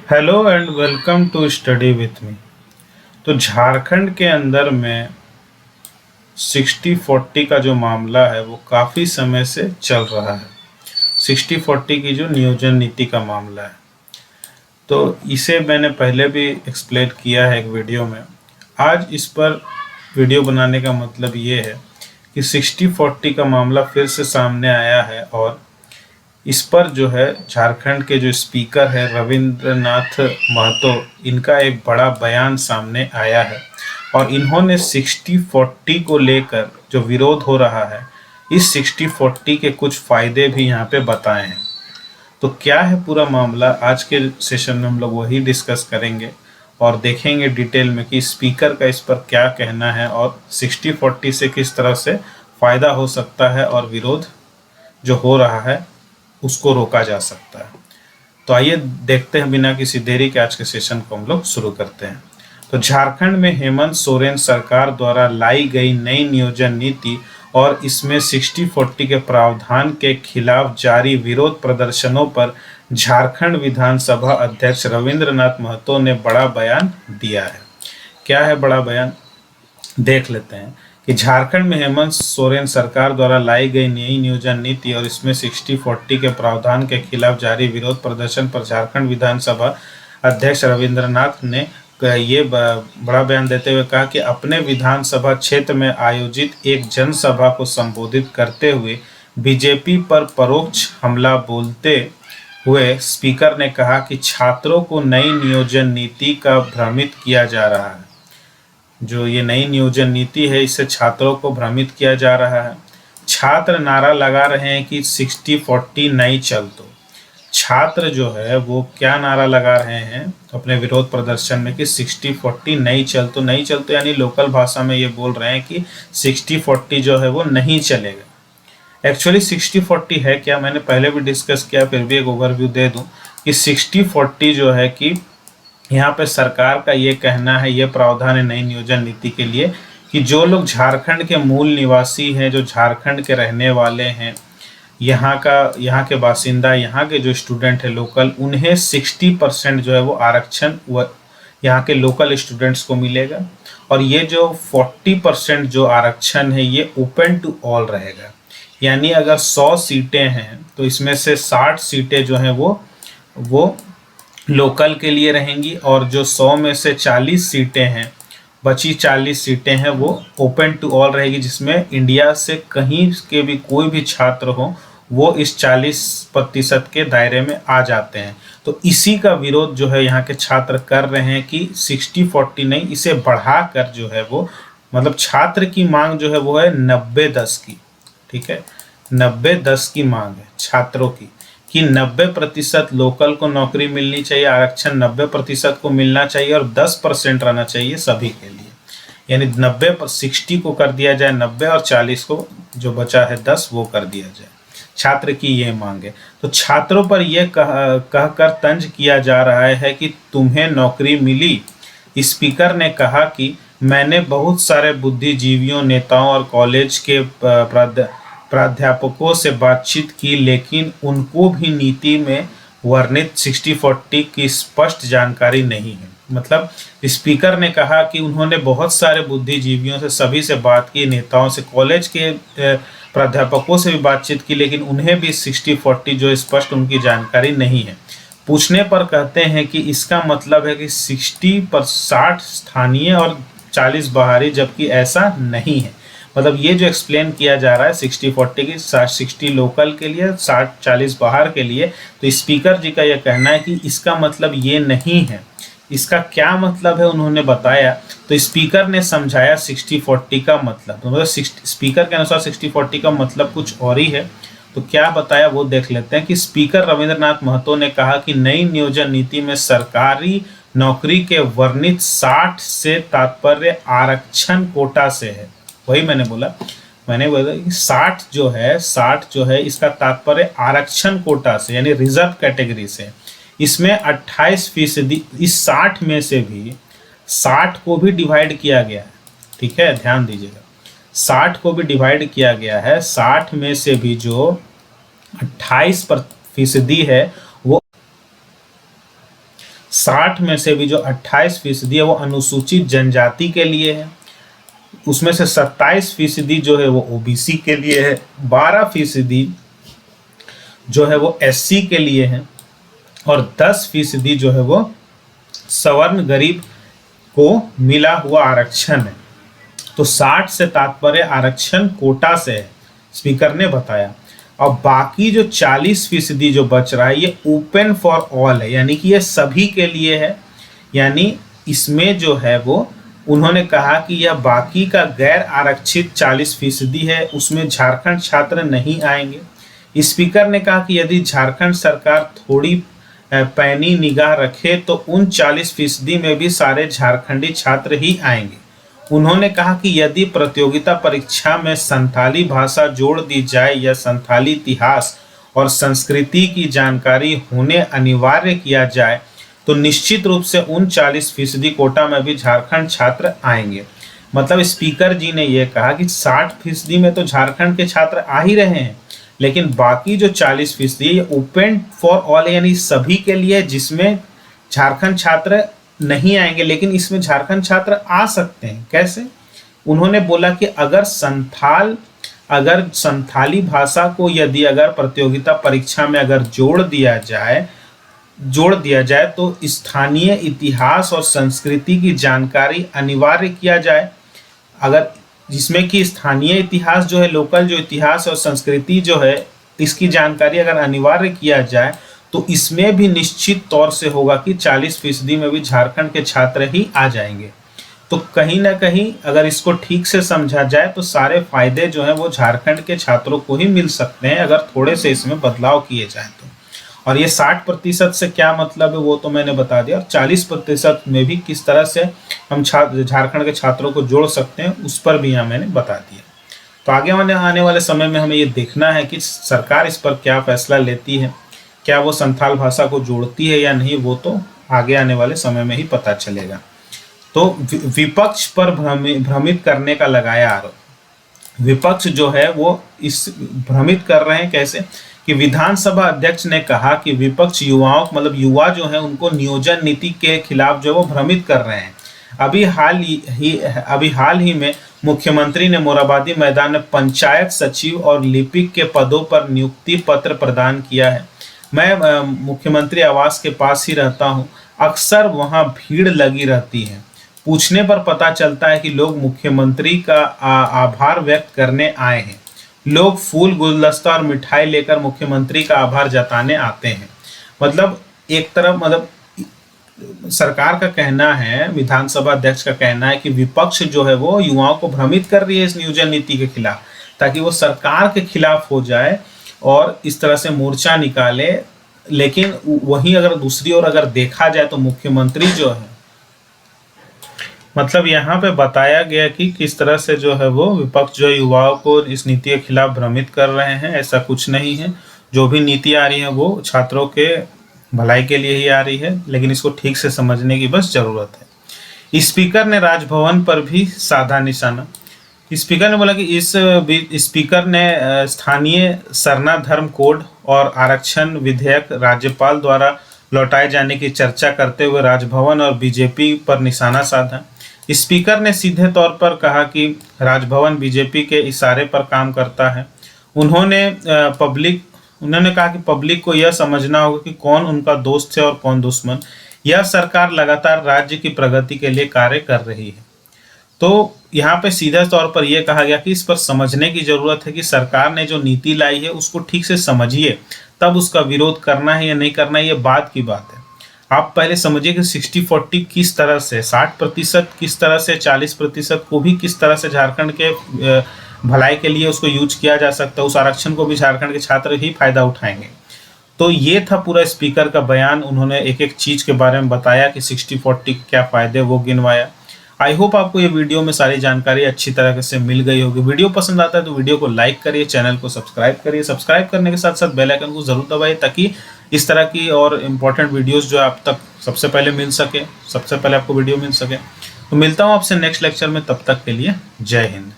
Hello and welcome to study with me. तो झारखंड के अंदर में 60-40 का जो मामला है वो काफ़ी समय से चल रहा है। 60-40 की जो नियोजन नीति का मामला है, तो इसे मैंने पहले भी एक्सप्लेन किया है एक वीडियो में। आज इस पर वीडियो बनाने का मतलब ये है कि 60-40 का मामला फिर से सामने आया है और इस पर जो है झारखंड के जो स्पीकर है रविंद्रनाथ महतो, इनका एक बड़ा बयान सामने आया है और इन्होंने 60-40 को लेकर जो विरोध हो रहा है, इस 60-40 के कुछ फायदे भी यहाँ पे बताए हैं। तो क्या है पूरा मामला, आज के सेशन में हम लोग वही डिस्कस करेंगे और देखेंगे डिटेल में कि स्पीकर का इस पर क्या कहना है और 60-40 से किस तरह से फायदा हो सकता है और विरोध जो हो रहा है उसको रोका जा सकता है। तो आइए देखते हैं बिना किसी देरी के आज के सेशन को हम लोग शुरू करते हैं। तो झारखंड में हेमंत सोरेन सरकार द्वारा लाई गई नई नियोजन नीति और इसमें 60-40 के प्रावधान के खिलाफ जारी विरोध प्रदर्शनों पर झारखंड विधानसभा अध्यक्ष रविंद्रनाथ महतो ने बड़ा बयान दिया है। क्या है बड़ा बयान, देख लेते हैं कि झारखंड में हेमंत सोरेन सरकार द्वारा लाई गई नई नियोजन नीति और इसमें 60-40 के प्रावधान के खिलाफ जारी विरोध प्रदर्शन पर झारखंड विधानसभा अध्यक्ष रविंद्रनाथ ने ये बड़ा बयान देते हुए कहा कि अपने विधानसभा क्षेत्र में आयोजित एक जनसभा को संबोधित करते हुए बीजेपी पर परोक्ष हमला बोलते हुए स्पीकर ने कहा कि छात्रों को नई नियोजन नीति का भ्रमित किया जा रहा है। जो ये नई नियोजन नीति है, इससे छात्रों को भ्रमित किया जा रहा है। छात्र नारा लगा रहे हैं कि 60-40 नहीं चल। तो छात्र जो है वो क्या नारा लगा रहे हैं अपने विरोध प्रदर्शन में कि 60-40 नहीं चल। तो नहीं चल तो यानी लोकल भाषा में ये बोल रहे हैं कि 60-40 जो है वो नहीं चलेगा। एक्चुअली 60-40 है क्या, मैंने पहले भी डिस्कस किया, फिर भी एक ओवरव्यू दे दूं कि 60-40 जो है कि यहाँ पे सरकार का ये कहना है, ये प्रावधान है नई नियोजन नीति के लिए कि जो लोग झारखंड के मूल निवासी हैं, जो झारखंड के रहने वाले हैं, यहाँ के बासिंदा, यहाँ के जो स्टूडेंट है लोकल, उन्हें 60% जो है वो आरक्षण यहाँ के लोकल स्टूडेंट्स को मिलेगा और ये जो 40% जो आरक्षण है ये ओपन टू ऑल रहेगा। यानी अगर 100 सीटें हैं तो इसमें से 60 सीटें जो हैं वो लोकल के लिए रहेंगी और जो 100 में से 40 सीटें हैं, बची 40 सीटें हैं वो ओपन टू ऑल रहेगी, जिसमें इंडिया से कहीं के भी कोई भी छात्र हो वो इस 40% के दायरे में आ जाते हैं। तो इसी का विरोध जो है यहाँ के छात्र कर रहे हैं कि 60-40 नहीं, इसे बढ़ाकर जो है वो, मतलब छात्र की मांग जो है वो है 90-10 की। ठीक है, 90-10 की मांग है छात्रों की कि 90% लोकल को नौकरी मिलनी चाहिए, आरक्षण 90% को मिलना चाहिए और 10% रहना चाहिए सभी के लिए। यानी 60 को कर दिया जाए 90 और 40 को जो बचा है 10 वो कर दिया जाए। छात्र की ये मांग है। तो छात्रों पर यह कहकर तंज किया जा रहा है कि तुम्हें नौकरी मिली। स्पीकर ने कहा कि मैंने बहुत सारे बुद्धिजीवियों, नेताओं और कॉलेज के प्राध्यापकों से बातचीत की, लेकिन उनको भी नीति में वर्णित 60-40 की स्पष्ट जानकारी नहीं है। मतलब स्पीकर ने कहा कि उन्होंने बहुत सारे बुद्धिजीवियों से, सभी से बात की, नेताओं से, कॉलेज के प्राध्यापकों से भी बातचीत की, लेकिन उन्हें भी 60-40 जो स्पष्ट उनकी जानकारी नहीं है। पूछने पर कहते हैं कि इसका मतलब है कि 60 स्थानीय और 40 बाहरी, जबकि ऐसा नहीं है। मतलब ये जो एक्सप्लेन किया जा रहा है 60-40 की, 60 लोकल के लिए, 60-40 बाहर के लिए, तो स्पीकर जी का यह कहना है कि इसका मतलब ये नहीं है। इसका क्या मतलब है उन्होंने बताया। तो स्पीकर ने समझाया 60-40 का मतलब, तो मतलब स्पीकर के अनुसार 60-40 का मतलब कुछ और ही है। तो क्या बताया वो देख लेते हैं कि स्पीकर रविंद्रनाथ महतो ने कहा कि नई नियोजन नीति में सरकारी नौकरी के वर्णित 60 से तात्पर्य आरक्षण कोटा से है। वही मैंने बोला कि 60 जो है इसका तात्पर्य आरक्षण कोटा से, यानी रिजर्व कैटेगरी से। इसमें 28%, इस 60 में से भी 60 को भी डिवाइड किया गया है। ठीक है, ध्यान दीजिएगा, 60 को भी डिवाइड किया गया है। 60 में से भी जो 28% है वो 60 में से भी जो 28% है वो अनुसूचित जनजाति के लिए है, उसमें से 27% जो है वो ओबीसी के लिए है, 12% जो है वो एससी के लिए है और 10% जो है वो सवर्ण गरीब को मिला हुआ आरक्षण है। तो 60 से तात्पर्य आरक्षण कोटा से है, स्पीकर ने बताया। और बाकी जो 40% जो बच रहा है ये ओपन फॉर ऑल है, यानी कि ये सभी के लिए है। यानी इसमें जो है वो उन्होंने कहा कि यह बाकी का गैर आरक्षित 40% है, उसमें झारखंड छात्र नहीं आएंगे। स्पीकर ने कहा कि यदि झारखंड सरकार थोड़ी पैनी निगाह रखे तो उन 40% में भी सारे झारखंडी छात्र ही आएंगे। उन्होंने कहा कि यदि प्रतियोगिता परीक्षा में संथाली भाषा जोड़ दी जाए या संथाली इतिहास और संस्कृति की जानकारी होने अनिवार्य किया जाए तो निश्चित रूप से उन 40% कोटा में भी झारखंड छात्र आएंगे। मतलब स्पीकर जी ने यह कहा कि 60% में तो झारखंड के छात्र आ ही रहे हैं, लेकिन बाकी जो 40% ये ओपन फॉर ऑल यानी सभी के लिए, जिसमें झारखंड छात्र नहीं आएंगे लेकिन इसमें झारखंड छात्र आ सकते हैं। कैसे? उन्होंने बोला कि अगर संथाली भाषा को यदि अगर प्रतियोगिता परीक्षा में अगर जोड़ दिया जाए तो स्थानीय इतिहास और संस्कृति की जानकारी अनिवार्य किया जाए। अगर जिसमें कि स्थानीय इतिहास जो है, लोकल जो इतिहास और संस्कृति जो है, इसकी जानकारी अगर अनिवार्य किया जाए तो इसमें भी निश्चित तौर से होगा कि 40% में भी झारखंड के छात्र ही आ जाएंगे। तो कहीं ना कहीं अगर इसको ठीक से समझा जाए तो सारे फायदे जो हैं वो झारखंड के छात्रों को ही मिल सकते हैं अगर थोड़े से इसमें बदलाव किए जाए तो। और ये 60% से क्या मतलब है वो तो मैंने बता दिया, और 40% में भी किस तरह से हम झारखंड के छात्रों को जोड़ सकते हैं उस पर भी यहाँ मैंने बता दिया। तो आगे आने वाले समय में हमें ये देखना है कि सरकार इस पर क्या फैसला लेती है, क्या वो संथाल भाषा को जोड़ती है या नहीं, वो तो आगे आने वाले समय में ही पता चलेगा। तो विपक्ष पर भ्रमित करने का लगाया आरोप। विपक्ष जो है वो इस भ्रमित कर रहे हैं कैसे कि विधानसभा अध्यक्ष ने कहा कि विपक्ष युवाओं मतलब युवा जो है उनको नियोजन नीति के खिलाफ जो वो भ्रमित कर रहे हैं। अभी हाल ही में मुख्यमंत्री ने मोराबादी मैदान में पंचायत सचिव और लिपिक के पदों पर नियुक्ति पत्र प्रदान किया है। मैं मुख्यमंत्री आवास के पास ही रहता हूं, अक्सर वहां भीड़ लगी रहती है। पूछने पर पता चलता है कि लोग मुख्यमंत्री का आभार व्यक्त करने आए हैं। लोग फूल, गुलदस्ता और मिठाई लेकर मुख्यमंत्री का आभार जताने आते हैं। मतलब एक तरफ सरकार का कहना है, विधानसभा अध्यक्ष का कहना है कि विपक्ष जो है वो युवाओं को भ्रमित कर रही है इस नियोजन नीति के खिलाफ, ताकि वो सरकार के खिलाफ हो जाए और इस तरह से मोर्चा निकाले। लेकिन वहीं अगर दूसरी ओर अगर देखा जाए तो मुख्यमंत्री जो है, मतलब यहाँ पे बताया गया कि किस तरह से जो है वो विपक्ष जो युवाओं को इस नीति के खिलाफ भ्रमित कर रहे हैं। ऐसा कुछ नहीं है, जो भी नीति आ रही है वो छात्रों के भलाई के लिए ही आ रही है, लेकिन इसको ठीक से समझने की बस जरूरत है। स्पीकर ने राजभवन पर भी साधा निशाना। स्पीकर ने बोला कि स्पीकर ने स्थानीय सरना धर्म कोड और आरक्षण विधेयक राज्यपाल द्वारा लौटाए जाने की चर्चा करते हुए राजभवन और बीजेपी पर निशाना साधा। स्पीकर ने सीधे तौर पर कहा कि राजभवन बीजेपी के इशारे पर काम करता है। उन्होंने कहा कि पब्लिक को यह समझना होगा कि कौन उनका दोस्त है और कौन दुश्मन। यह सरकार लगातार राज्य की प्रगति के लिए कार्य कर रही है। तो यहाँ पे सीधे तौर पर यह कहा गया कि इस पर समझने की जरूरत है कि सरकार ने जो नीति लाई है उसको ठीक से समझिए, तब उसका विरोध करना है या नहीं करना है ये बात की बात है। आप पहले समझिए कि 60-40 किस तरह से, 60% किस तरह से, 40% को भी किस तरह से झारखंड के भलाई के लिए उसको यूज किया जा सकता है। उस आरक्षण को भी झारखंड के छात्र ही फायदा उठाएंगे। तो ये था पूरा स्पीकर का बयान। उन्होंने एक एक चीज के बारे में बताया कि 60-40 क्या फायदे वो गिनवाया। आई होप आपको ये वीडियो में सारी जानकारी अच्छी तरह से मिल गई होगी। वीडियो पसंद आता है तो वीडियो को लाइक करिए, चैनल को सब्सक्राइब करिए। सब्सक्राइब करने के साथ साथ बेल आइकन को जरूर दबाइए ताकि इस तरह की और इम्पोर्टेंट वीडियोस जो आप तक सबसे पहले मिल सके, सबसे पहले आपको वीडियो मिल सके। तो मिलता हूँ आपसे नेक्स्ट लेक्चर में, तब तक के लिए जय हिंद।